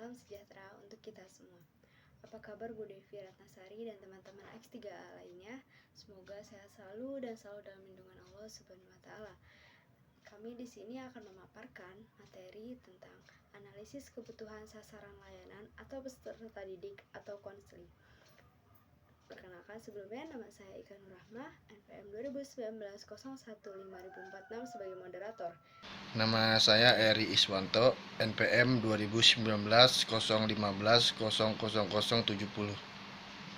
Salam sejahtera untuk kita semua. Apa kabar Bu Devi Ratnasari dan teman-teman X3A lainnya? Semoga sehat selalu dan selalu dalam lindungan Allah Subhanahu wa taala. Kami di sini akan memaparkan materi tentang analisis kebutuhan sasaran layanan atau peserta didik atau konseling. Perkenalkan sebelumnya, nama saya Ika Nur Rahmah, NPM 2019-01-5046 sebagai moderator. Nama saya Eri Iswanto, NPM 2019-015-00070.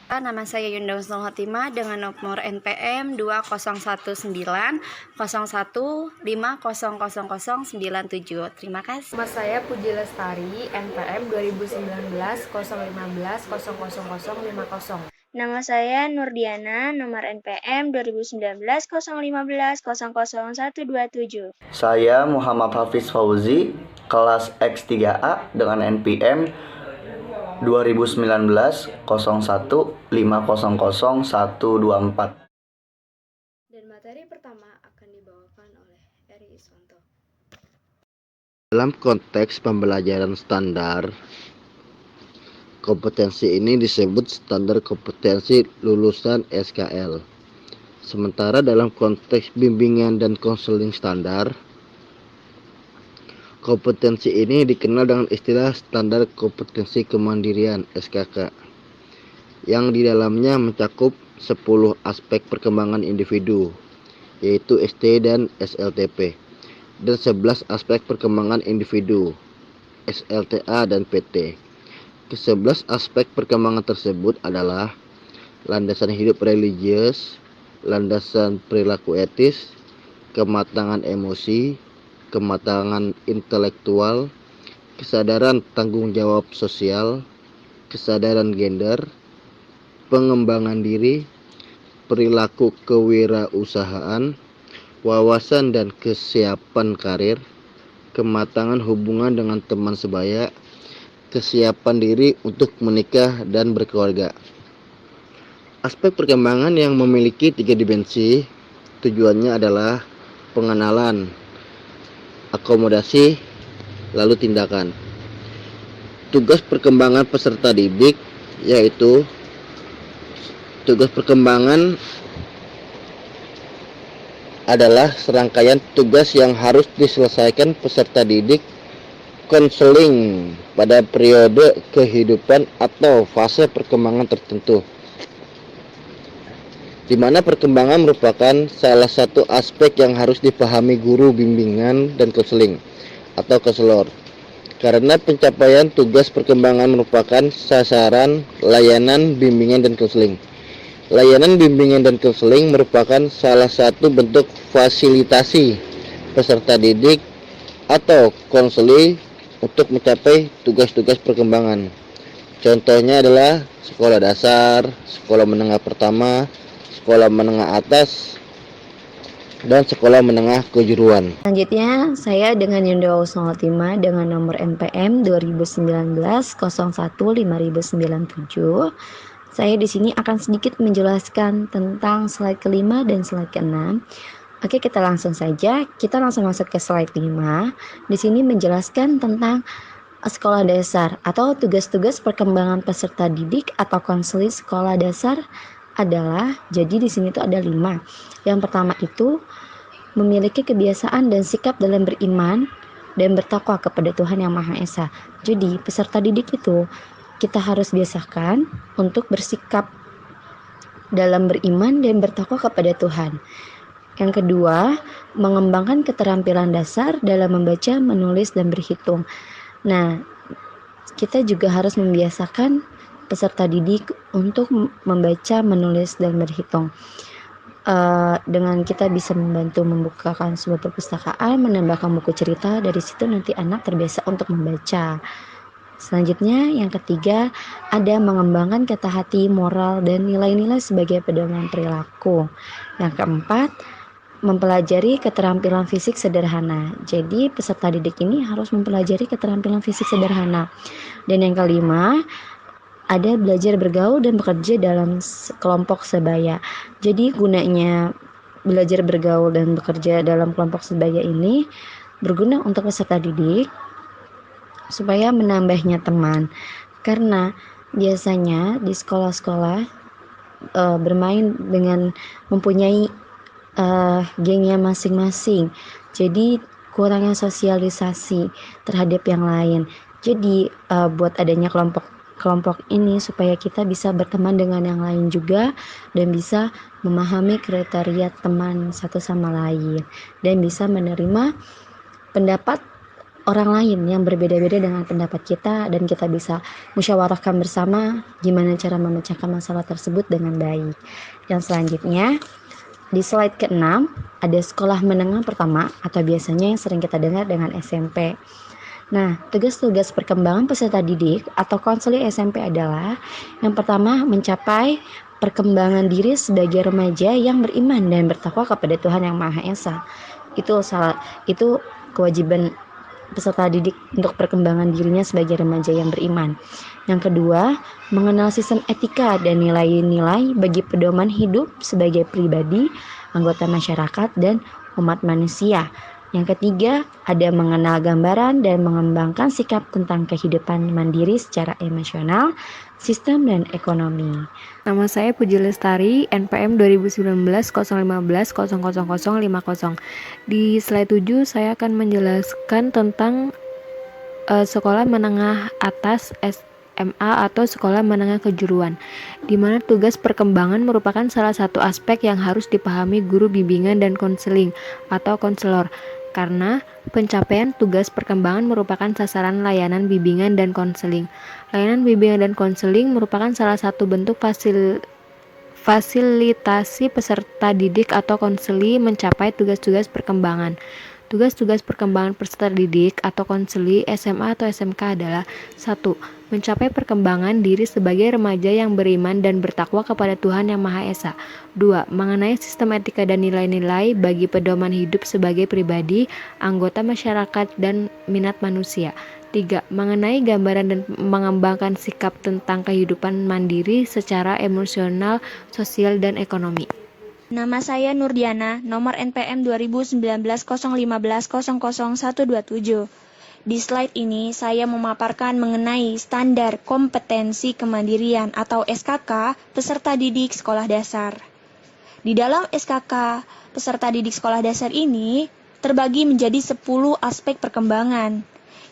Nama saya Yunda Husnul Khotimah dengan nomor NPM 2019-01-500097. Terima kasih. Nama saya Puji Lestari, NPM 2019-015-00050. Nama saya Nurdiana, nomor NPM 2019-015-00127. Saya Muhammad Hafiz Fauzi, kelas X3A dengan NPM 2019-01-500124. Dan materi pertama akan dibawakan oleh Eri Iswanto. Dalam konteks pembelajaran standar, kompetensi ini disebut standar kompetensi lulusan SKL. Sementara dalam konteks bimbingan dan konseling standar, kompetensi ini dikenal dengan istilah standar kompetensi kemandirian SKK, yang di dalamnya mencakup 10 aspek perkembangan individu, yaitu ST dan SLTP, dan 11 aspek perkembangan individu, SLTA dan PT. Ke-11 aspek perkembangan tersebut adalah landasan hidup religius, landasan perilaku etis, kematangan emosi, kematangan intelektual, kesadaran tanggung jawab sosial, kesadaran gender, pengembangan diri, perilaku kewirausahaan, wawasan dan kesiapan karir, kematangan hubungan dengan teman sebaya, kesiapan diri untuk menikah dan berkeluarga. Aspek perkembangan yang memiliki 3 dimensi, tujuannya adalah pengenalan, akomodasi, lalu tindakan. Tugas perkembangan peserta didik yaitu tugas perkembangan adalah serangkaian tugas yang harus diselesaikan peserta didik konseling pada periode kehidupan atau fase perkembangan tertentu, di mana perkembangan merupakan salah satu aspek yang harus dipahami guru bimbingan dan konseling atau konselor. Karena pencapaian tugas perkembangan merupakan sasaran layanan bimbingan dan konseling. Layanan bimbingan dan konseling merupakan salah satu bentuk fasilitasi peserta didik atau konseli untuk mencapai tugas-tugas perkembangan. Contohnya adalah sekolah dasar, sekolah menengah pertama, sekolah menengah atas, dan sekolah menengah kejuruan. Selanjutnya, saya dengan Yunda Husnul Khotimah dengan nomor NPM 2019-01-5097. Saya di sini akan sedikit menjelaskan tentang slide ke-5 dan slide ke-6. Oke, kita langsung saja. Kita langsung masuk ke slide 5. Di sini menjelaskan tentang sekolah dasar atau tugas-tugas perkembangan peserta didik atau konseling sekolah dasar adalah, jadi di sini tuh ada 5. Yang pertama itu memiliki kebiasaan dan sikap dalam beriman dan bertakwa kepada Tuhan Yang Maha Esa. Jadi peserta didik itu kita harus biasakan untuk bersikap dalam beriman dan bertakwa kepada Tuhan. Yang kedua, mengembangkan keterampilan dasar dalam membaca, menulis, dan berhitung. Nah, kita juga harus membiasakan peserta didik untuk membaca, menulis, dan berhitung. Dengan kita bisa membantu membukakan sebuah perpustakaan, menambahkan buku cerita, dari situ nanti anak terbiasa untuk membaca. Selanjutnya, yang ketiga, ada mengembangkan kata hati, moral, dan nilai-nilai sebagai pedoman perilaku. Yang keempat, mempelajari keterampilan fisik sederhana. Jadi peserta didik ini harus mempelajari keterampilan fisik sederhana. Dan yang kelima, ada belajar bergaul dan bekerja dalam kelompok sebaya. Jadi gunanya belajar bergaul dan bekerja dalam kelompok sebaya ini berguna untuk peserta didik supaya menambahnya teman. Karena biasanya di sekolah-sekolah bermain dengan mempunyai gengnya masing-masing. Jadi kurangnya sosialisasi terhadap yang lain. Jadi buat adanya kelompok ini supaya kita bisa berteman dengan yang lain juga dan bisa memahami kriteria teman satu sama lain dan bisa menerima pendapat orang lain yang berbeda-beda dengan pendapat kita dan kita bisa musyawarahkan bersama gimana cara memecahkan masalah tersebut dengan baik. Yang selanjutnya di slide ke-6 ada sekolah menengah pertama atau biasanya yang sering kita dengar dengan SMP. Nah, tugas-tugas perkembangan peserta didik atau konseling SMP adalah yang pertama mencapai perkembangan diri sebagai remaja yang beriman dan bertakwa kepada Tuhan Yang Maha Esa. Itu kewajiban peserta didik untuk perkembangan dirinya sebagai remaja yang beriman. Yang kedua, mengenal sistem etika dan nilai-nilai bagi pedoman hidup sebagai pribadi, anggota masyarakat, dan umat manusia. Yang ketiga, ada mengenal gambaran dan mengembangkan sikap tentang kehidupan mandiri secara emosional, sistem, dan ekonomi. Nama saya Puji Lestari, NPM 2019-015-00050. Di slide 7 saya akan menjelaskan tentang sekolah menengah atas SMA atau sekolah menengah kejuruan, di mana tugas perkembangan merupakan salah satu aspek yang harus dipahami guru bimbingan dan konseling atau konselor, karena pencapaian tugas perkembangan merupakan sasaran layanan bimbingan dan konseling. Layanan bimbingan dan konseling merupakan salah satu bentuk fasilitasi peserta didik atau konseli mencapai tugas-tugas perkembangan. Tugas-tugas perkembangan peserta didik atau konseli SMA atau SMK adalah 1. Mencapai perkembangan diri sebagai remaja yang beriman dan bertakwa kepada Tuhan Yang Maha Esa. 2. Mengenai sistem etika dan nilai-nilai bagi pedoman hidup sebagai pribadi, anggota masyarakat, dan minat manusia. 3. Mengenai gambaran dan mengembangkan sikap tentang kehidupan mandiri secara emosional, sosial, dan ekonomi. Nama saya Nurdiana, nomor NPM 2019-015-00127. Di slide ini saya memaparkan mengenai standar kompetensi kemandirian atau SKK peserta didik sekolah dasar. Di dalam SKK peserta didik sekolah dasar ini terbagi menjadi 10 aspek perkembangan,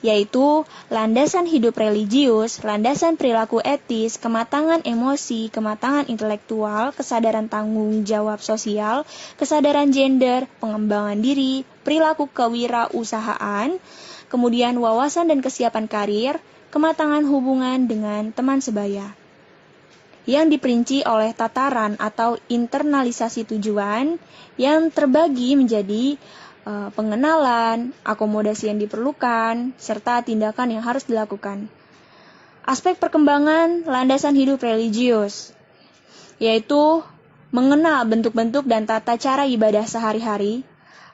yaitu landasan hidup religius, landasan perilaku etis, kematangan emosi, kematangan intelektual, kesadaran tanggung jawab sosial, kesadaran gender, pengembangan diri, perilaku kewirausahaan, kemudian wawasan dan kesiapan karir, kematangan hubungan dengan teman sebaya. Yang diperinci oleh tataran atau internalisasi tujuan yang terbagi menjadi pengenalan, akomodasi yang diperlukan, serta tindakan yang harus dilakukan. Aspek perkembangan landasan hidup religius, yaitu mengenal bentuk-bentuk dan tata cara ibadah sehari-hari.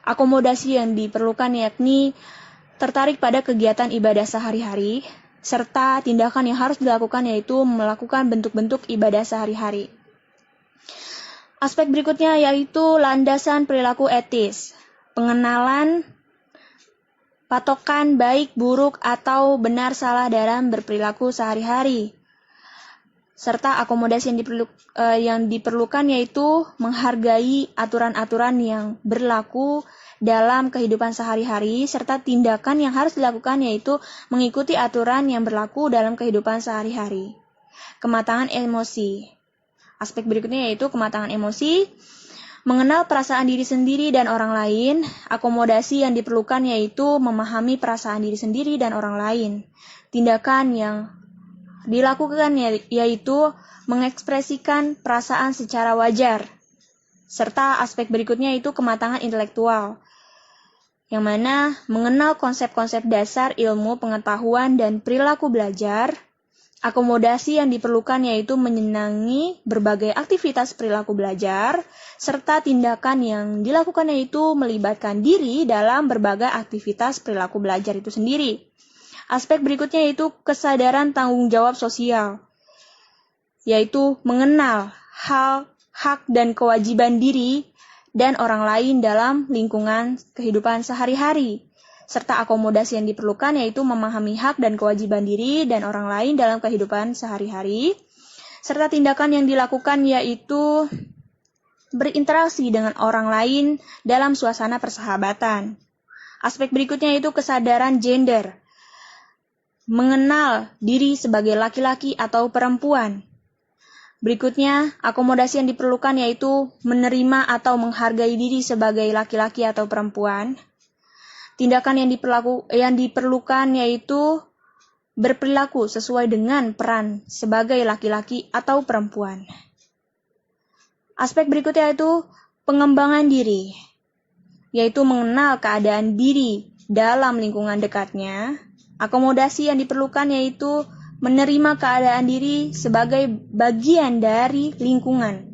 Akomodasi yang diperlukan yakni tertarik pada kegiatan ibadah sehari-hari, serta tindakan yang harus dilakukan yaitu melakukan bentuk-bentuk ibadah sehari-hari. Aspek berikutnya yaitu landasan perilaku etis. Pengenalan patokan baik, buruk, atau benar salah dalam berperilaku sehari-hari. Serta akomodasi yang diperlukan yaitu menghargai aturan-aturan yang berlaku dalam kehidupan sehari-hari, serta tindakan yang harus dilakukan yaitu mengikuti aturan yang berlaku dalam kehidupan sehari-hari. Kematangan emosi. Aspek berikutnya yaitu kematangan emosi. Mengenal perasaan diri sendiri dan orang lain, akomodasi yang diperlukan yaitu memahami perasaan diri sendiri dan orang lain. Tindakan yang dilakukan yaitu mengekspresikan perasaan secara wajar. Serta aspek berikutnya yaitu kematangan intelektual, yang mana mengenal konsep-konsep dasar ilmu pengetahuan dan perilaku belajar. Akomodasi yang diperlukan yaitu menyenangi berbagai aktivitas perilaku belajar, serta tindakan yang dilakukan yaitu melibatkan diri dalam berbagai aktivitas perilaku belajar itu sendiri. Aspek berikutnya yaitu kesadaran tanggung jawab sosial, yaitu mengenal hak dan kewajiban diri dan orang lain dalam lingkungan kehidupan sehari-hari, serta akomodasi yang diperlukan yaitu memahami hak dan kewajiban diri dan orang lain dalam kehidupan sehari-hari, serta tindakan yang dilakukan yaitu berinteraksi dengan orang lain dalam suasana persahabatan. Aspek berikutnya yaitu kesadaran gender, mengenal diri sebagai laki-laki atau perempuan. Berikutnya, akomodasi yang diperlukan yaitu menerima atau menghargai diri sebagai laki-laki atau perempuan. Tindakan yang diperlukan yaitu berperilaku sesuai dengan peran sebagai laki-laki atau perempuan. Aspek berikutnya yaitu pengembangan diri, yaitu mengenal keadaan diri dalam lingkungan dekatnya. Akomodasi yang diperlukan yaitu menerima keadaan diri sebagai bagian dari lingkungan,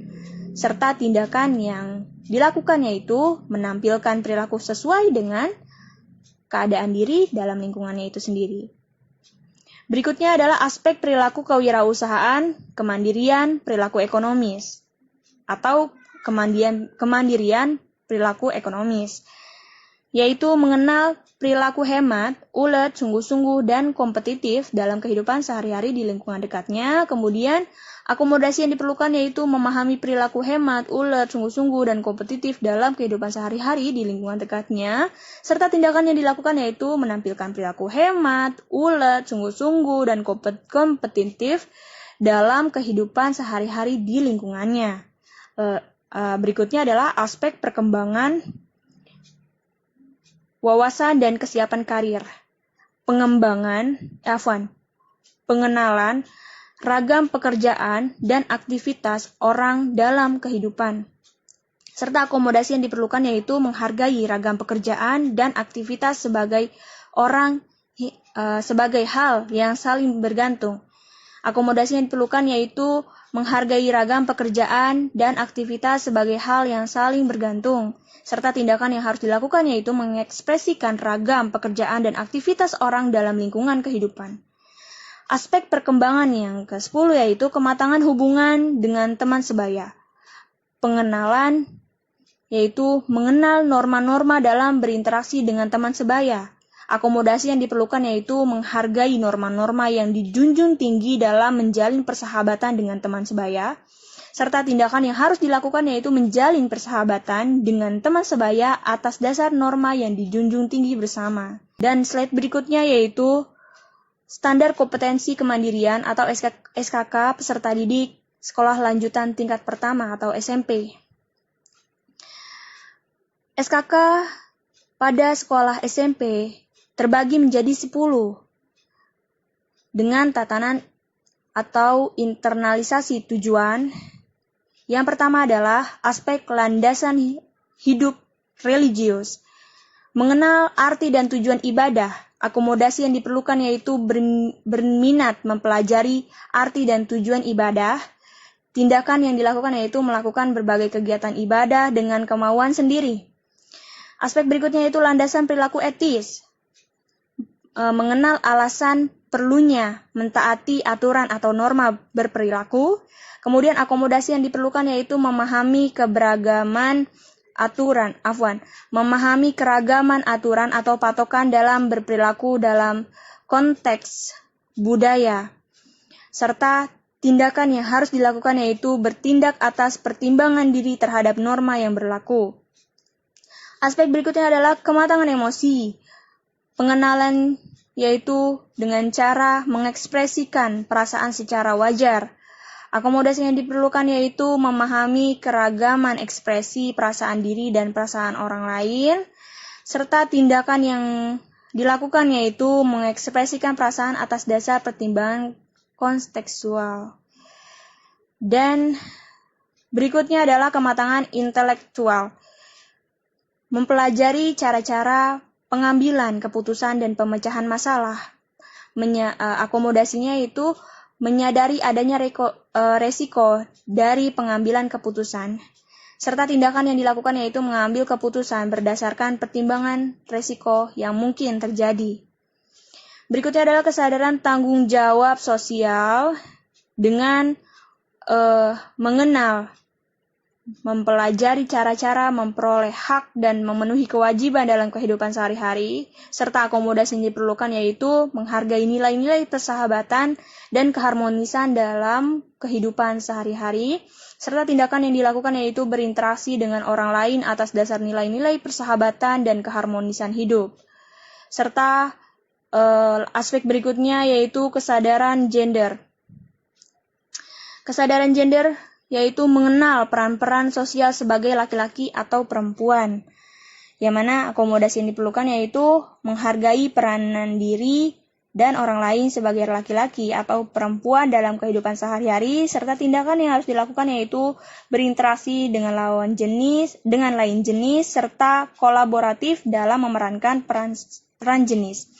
serta tindakan yang dilakukan yaitu menampilkan perilaku sesuai dengan keadaan diri dalam lingkungannya itu sendiri. Berikutnya adalah aspek perilaku kewirausahaan, kemandirian, perilaku ekonomis, atau kemandirian perilaku ekonomis, yaitu mengenal perilaku hemat, ulet, sungguh-sungguh, dan kompetitif dalam kehidupan sehari-hari di lingkungan dekatnya. Kemudian, akomodasi yang diperlukan yaitu memahami perilaku hemat, ulet, sungguh-sungguh, dan kompetitif dalam kehidupan sehari-hari di lingkungan dekatnya, serta tindakan yang dilakukan yaitu menampilkan perilaku hemat, ulet, sungguh-sungguh, dan kompetitif dalam kehidupan sehari-hari di lingkungannya. Berikutnya adalah aspek perkembangan wawasan dan kesiapan karir, pengenalan, ragam pekerjaan dan aktivitas orang dalam kehidupan, serta akomodasi yang diperlukan yaitu menghargai ragam pekerjaan dan aktivitas sebagai hal yang saling bergantung. Akomodasi yang diperlukan yaitu menghargai ragam pekerjaan dan aktivitas sebagai hal yang saling bergantung, serta tindakan yang harus dilakukan yaitu mengekspresikan ragam pekerjaan dan aktivitas orang dalam lingkungan kehidupan. Aspek perkembangan yang ke-10 yaitu kematangan hubungan dengan teman sebaya. Pengenalan yaitu mengenal norma-norma dalam berinteraksi dengan teman sebaya. Akomodasi yang diperlukan yaitu menghargai norma-norma yang dijunjung tinggi dalam menjalin persahabatan dengan teman sebaya, serta tindakan yang harus dilakukan yaitu menjalin persahabatan dengan teman sebaya atas dasar norma yang dijunjung tinggi bersama. Dan slide berikutnya yaitu standar kompetensi kemandirian atau SKK peserta didik sekolah lanjutan tingkat pertama atau SMP. SKK pada sekolah SMP terbagi menjadi 10 dengan tatanan atau internalisasi tujuan. Yang pertama adalah aspek landasan hidup religius, mengenal arti dan tujuan ibadah. Akomodasi yang diperlukan yaitu berminat mempelajari arti dan tujuan ibadah. Tindakan yang dilakukan yaitu melakukan berbagai kegiatan ibadah dengan kemauan sendiri. Aspek berikutnya yaitu landasan perilaku etis, mengenal alasan perlunya mentaati aturan atau norma berperilaku. Kemudian akomodasi yang diperlukan yaitu memahami keragaman aturan atau patokan dalam berperilaku dalam konteks budaya, serta tindakan yang harus dilakukan yaitu bertindak atas pertimbangan diri terhadap norma yang berlaku. Aspek berikutnya adalah kematangan emosi, pengenalan yaitu dengan cara mengekspresikan perasaan secara wajar. Akomodasi yang diperlukan yaitu memahami keragaman ekspresi perasaan diri dan perasaan orang lain, serta tindakan yang dilakukan yaitu mengekspresikan perasaan atas dasar pertimbangan kontekstual. Dan berikutnya adalah kematangan intelektual, mempelajari cara-cara pengambilan keputusan dan pemecahan masalah. Akomodasinya itu menyadari adanya resiko dari pengambilan keputusan, serta tindakan yang dilakukan yaitu mengambil keputusan berdasarkan pertimbangan resiko yang mungkin terjadi. Berikutnya adalah kesadaran tanggung jawab sosial dengan mengenal mempelajari cara-cara memperoleh hak dan memenuhi kewajiban dalam kehidupan sehari-hari, serta akomodasi yang diperlukan yaitu menghargai nilai-nilai persahabatan dan keharmonisan dalam kehidupan sehari-hari, serta tindakan yang dilakukan yaitu berinteraksi dengan orang lain atas dasar nilai-nilai persahabatan dan keharmonisan hidup. Serta aspek berikutnya yaitu kesadaran gender. Kesadaran gender yaitu mengenal peran-peran sosial sebagai laki-laki atau perempuan, yang mana akomodasi yang diperlukan yaitu menghargai peranan diri dan orang lain sebagai laki-laki atau perempuan dalam kehidupan sehari-hari, serta tindakan yang harus dilakukan yaitu berinteraksi dengan lain jenis, serta kolaboratif dalam memerankan peran jenis.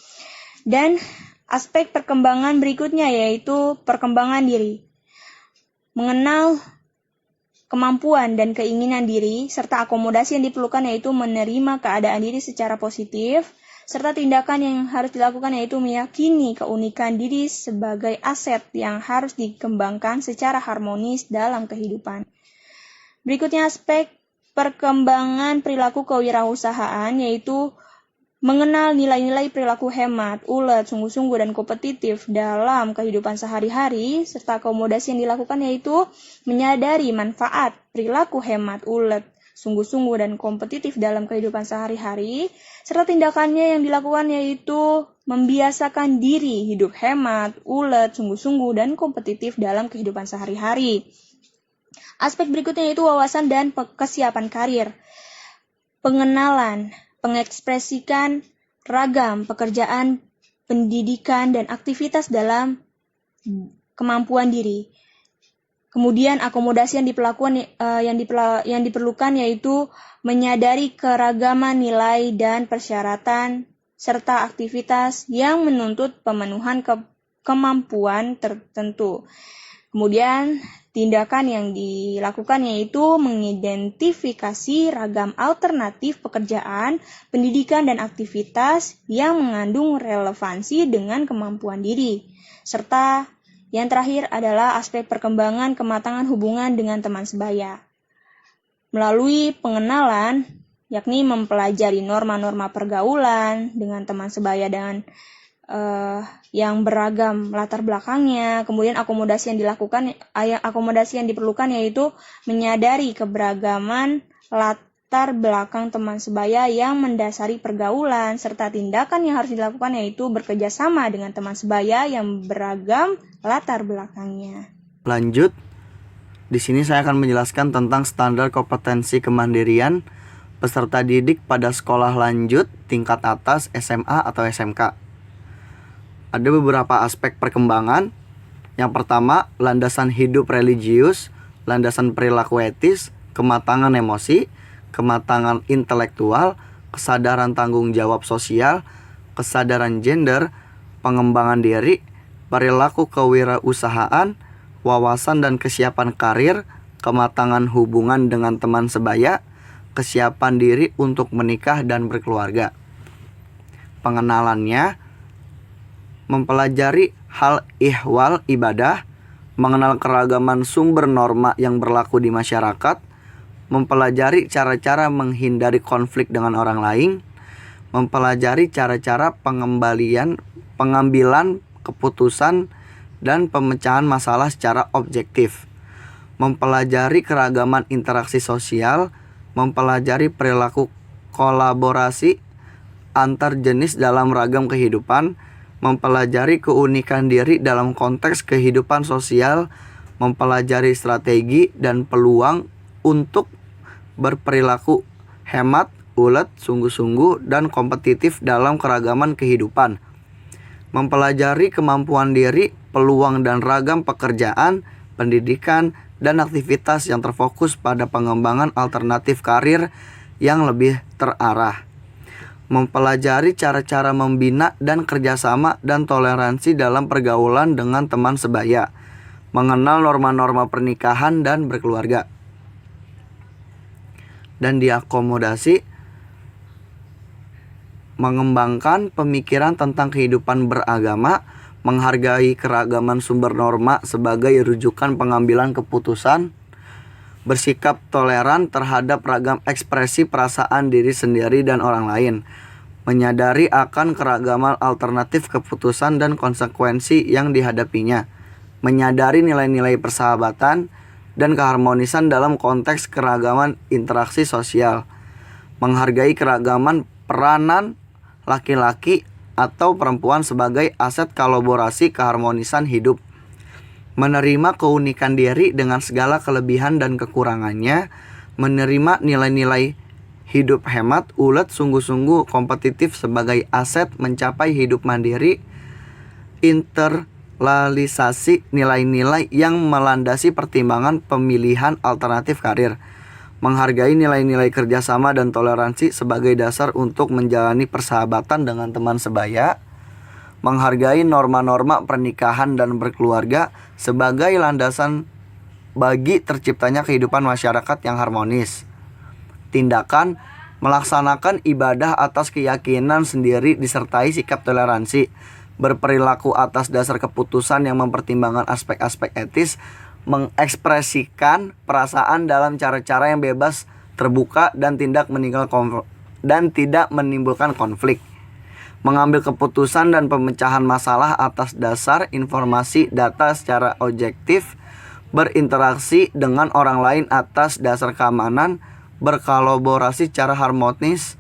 Dan aspek perkembangan berikutnya yaitu perkembangan diri. Mengenal kemampuan dan keinginan diri, serta akomodasi yang diperlukan yaitu menerima keadaan diri secara positif, serta tindakan yang harus dilakukan yaitu meyakini keunikan diri sebagai aset yang harus dikembangkan secara harmonis dalam kehidupan. Berikutnya aspek perkembangan perilaku kewirausahaan yaitu mengenal nilai-nilai perilaku hemat, ulet, sungguh-sungguh, dan kompetitif dalam kehidupan sehari-hari, serta akomodasi yang dilakukan yaitu menyadari manfaat perilaku hemat, ulet, sungguh-sungguh, dan kompetitif dalam kehidupan sehari-hari, serta tindakannya yang dilakukan yaitu membiasakan diri hidup hemat, ulet, sungguh-sungguh, dan kompetitif dalam kehidupan sehari-hari. Aspek berikutnya yaitu wawasan dan kesiapan karir. Pengenalan, mengekspresikan ragam pekerjaan, pendidikan, dan aktivitas dalam kemampuan diri. Kemudian akomodasi yang diperlukan yaitu menyadari keragaman nilai dan persyaratan serta aktivitas yang menuntut pemenuhan kemampuan tertentu. Kemudian tindakan yang dilakukan yaitu mengidentifikasi ragam alternatif pekerjaan, pendidikan, dan aktivitas yang mengandung relevansi dengan kemampuan diri. Serta yang terakhir adalah aspek perkembangan kematangan hubungan dengan teman sebaya. Melalui pengenalan, yakni mempelajari norma-norma pergaulan dengan teman sebaya dengan yang beragam latar belakangnya. Kemudian akomodasi yang diperlukan yaitu menyadari keberagaman latar belakang teman sebaya yang mendasari pergaulan, serta tindakan yang harus dilakukan yaitu bekerja sama dengan teman sebaya yang beragam latar belakangnya. Lanjut, di sini saya akan menjelaskan tentang standar kompetensi kemandirian peserta didik pada sekolah lanjut tingkat atas SMA atau SMK. Ada beberapa aspek perkembangan. Yang pertama, landasan hidup religius, landasan perilaku etis, kematangan emosi, kematangan intelektual, kesadaran tanggung jawab sosial, kesadaran gender, pengembangan diri, perilaku kewirausahaan, wawasan dan kesiapan karir, kematangan hubungan dengan teman sebaya, kesiapan diri untuk menikah dan berkeluarga. Pengenalannya, mempelajari hal ihwal ibadah, mengenal keragaman sumber norma yang berlaku di masyarakat, mempelajari cara-cara menghindari konflik dengan orang lain, mempelajari cara-cara pengambilan keputusan dan pemecahan masalah secara objektif, mempelajari keragaman interaksi sosial, mempelajari perilaku kolaborasi antar jenis dalam ragam kehidupan, mempelajari keunikan diri dalam konteks kehidupan sosial, mempelajari strategi dan peluang untuk berperilaku hemat, ulet, sungguh-sungguh, dan kompetitif dalam keragaman kehidupan, mempelajari kemampuan diri, peluang dan ragam pekerjaan, pendidikan, dan aktivitas yang terfokus pada pengembangan alternatif karir yang lebih terarah, mempelajari cara-cara membina dan kerjasama dan toleransi dalam pergaulan dengan teman sebaya, mengenal norma-norma pernikahan dan berkeluarga, dan diakomodasi, mengembangkan pemikiran tentang kehidupan beragama, menghargai keragaman sumber norma sebagai rujukan pengambilan keputusan, bersikap toleran terhadap ragam ekspresi perasaan diri sendiri dan orang lain, menyadari akan keragaman alternatif keputusan dan konsekuensi yang dihadapinya, menyadari nilai-nilai persahabatan dan keharmonisan dalam konteks keragaman interaksi sosial, menghargai keragaman peranan laki-laki atau perempuan sebagai aset kolaborasi keharmonisan hidup, menerima keunikan diri dengan segala kelebihan dan kekurangannya, menerima nilai-nilai hidup hemat, ulet, sungguh-sungguh kompetitif sebagai aset mencapai hidup mandiri, internalisasi nilai-nilai yang melandasi pertimbangan pemilihan alternatif karir, menghargai nilai-nilai kerjasama dan toleransi sebagai dasar untuk menjalani persahabatan dengan teman sebaya, menghargai norma-norma pernikahan dan berkeluarga sebagai landasan bagi terciptanya kehidupan masyarakat yang harmonis. Tindakan melaksanakan ibadah atas keyakinan sendiri disertai sikap toleransi, berperilaku atas dasar keputusan yang mempertimbangkan aspek-aspek etis, mengekspresikan perasaan dalam cara-cara yang bebas, terbuka, dan tidak menimbulkan konflik, mengambil keputusan dan pemecahan masalah atas dasar informasi data secara objektif, berinteraksi dengan orang lain atas dasar keamanan, berkolaborasi secara harmonis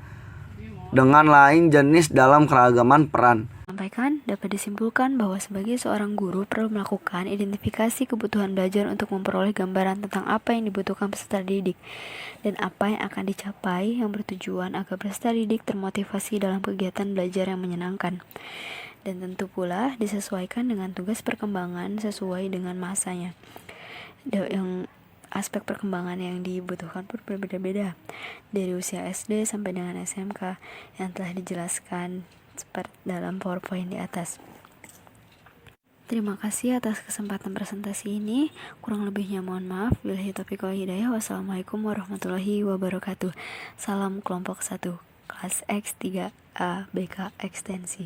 dengan lain jenis dalam keragaman peran. Sampaikan, dapat disimpulkan bahwa sebagai seorang guru perlu melakukan identifikasi kebutuhan belajar untuk memperoleh gambaran tentang apa yang dibutuhkan peserta didik dan apa yang akan dicapai, yang bertujuan agar peserta didik termotivasi dalam kegiatan belajar yang menyenangkan. Dan tentu pula disesuaikan dengan tugas perkembangan sesuai dengan masanya. Yang aspek perkembangan yang dibutuhkan pun berbeda-beda, dari usia SD sampai dengan SMK yang telah dijelaskan seperti dalam PowerPoint di atas. Terima kasih atas kesempatan presentasi ini. Kurang lebihnya mohon maaf. Billahi taufiq wal hidayah. Wassalamualaikum warahmatullahi wabarakatuh. Salam kelompok 1 kelas X 3A BK Ekstensi.